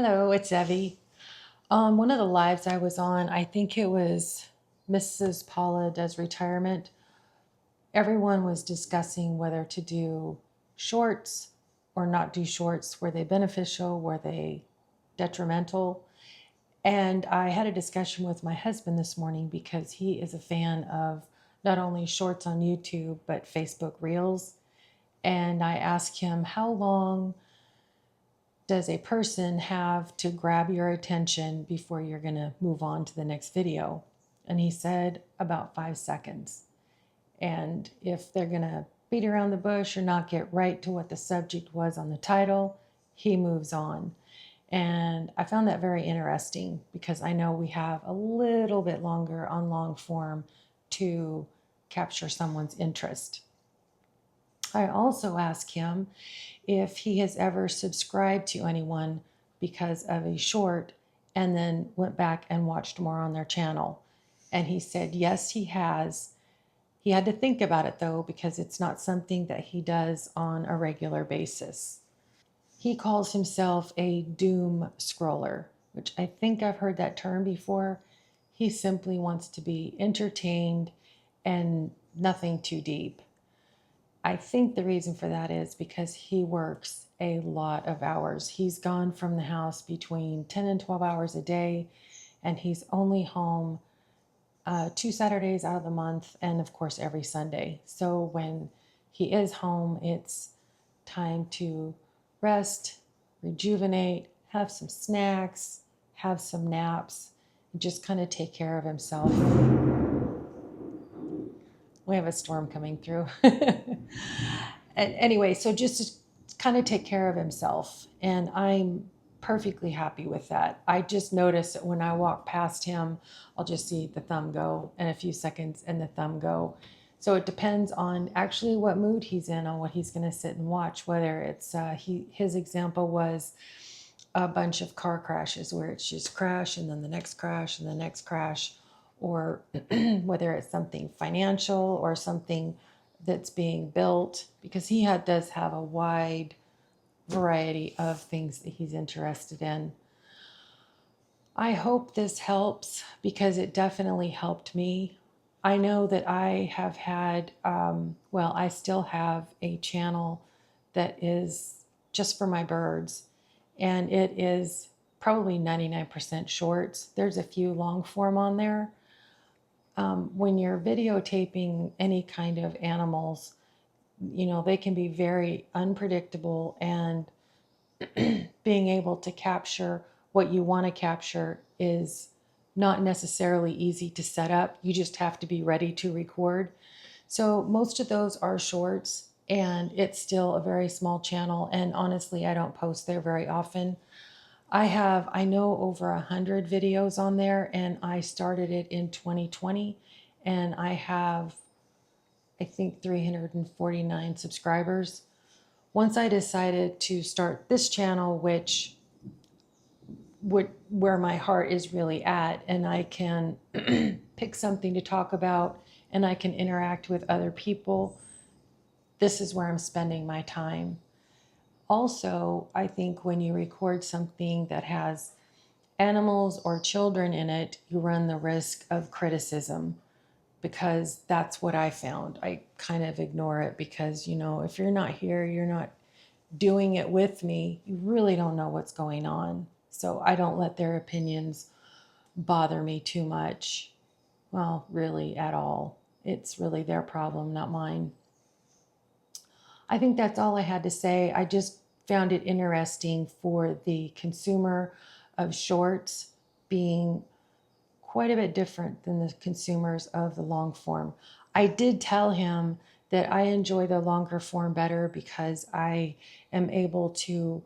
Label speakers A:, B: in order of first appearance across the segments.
A: Hello, it's Evie. One of the lives I was on, I think it was Mrs. Paula Does Retirement. Everyone was discussing whether to do shorts or not do shorts. Were they beneficial? Were they detrimental? And I had a discussion with my husband this morning because he is a fan of not only shorts on YouTube, but Facebook Reels. And I asked him, how long does a person have to grab your attention before you're going to move on to the next video? And he said about 5 seconds. And if they're going to beat around the bush or not get right to what the subject was on the title, he moves on. And I found that very interesting because I know we have a little bit longer on long form to capture someone's interest. I also asked him if he has ever subscribed to anyone because of a short and then went back and watched more on their channel. And he said, yes, he has. He had to think about it though, because it's not something that he does on a regular basis. He calls himself a doom scroller, which I think I've heard that term before. He simply wants to be entertained and nothing too deep. I think the reason for that is because he works a lot of hours. He's gone from the house between 10 and 12 hours a day, and he's only home 2 Saturdays out of the month, and of course, every Sunday. So when he is home, it's time to rest, rejuvenate, have some snacks, have some naps, and just kind of take care of himself. We have a storm coming through. And anyway, so just to kind of take care of himself. And I'm perfectly happy with that. I just notice that when I walk past him, I'll just see the thumb go and a few seconds and the thumb go. So it depends on actually what mood he's in, on what he's going to sit and watch. Whether it's his example was a bunch of car crashes where it's just crash and then the next crash and the next crash, or whether it's something financial or something that's being built, because does have a wide variety of things that he's interested in. I hope this helps because it definitely helped me. I know that I have had, I still have a channel that is just for my birds, and it is probably 99% shorts. There's a few long form on there. When you're videotaping any kind of animals, they can be very unpredictable, and being able to capture what you want to capture is not necessarily easy to set up. You just have to be ready to record. So most of those are shorts, and it's still a very small channel. And honestly, I don't post there very often. I know over 100 videos on there, and I started it in 2020, and I have, I think, 349 subscribers. Once I decided to start this channel, which where my heart is really at, and I can pick something to talk about and I can interact with other people, this is where I'm spending my time. Also, I think when you record something that has animals or children in it, you run the risk of criticism, because that's what I found. I kind of ignore it because, if you're not here, you're not doing it with me, you really don't know what's going on. So I don't let their opinions bother me too much. Well, really, at all. It's really their problem, not mine. I think that's all I had to say. I just found it interesting for the consumer of shorts being quite a bit different than the consumers of the long form. I did tell him that I enjoy the longer form better because I am able to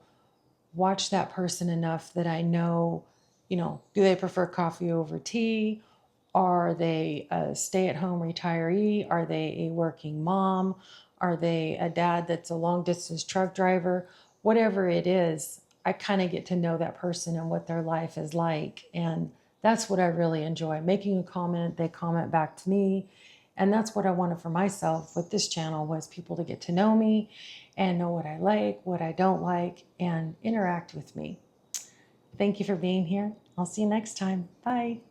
A: watch that person enough that I know, do they prefer coffee over tea? Are they a stay-at-home retiree? Are they a working mom? Are they a dad that's a long-distance truck driver? Whatever it is, I kind of get to know that person and what their life is like. And that's what I really enjoy. Making a comment, they comment back to me. And that's what I wanted for myself with this channel, was people to get to know me and know what I like, what I don't like, and interact with me. Thank you for being here. I'll see you next time. Bye.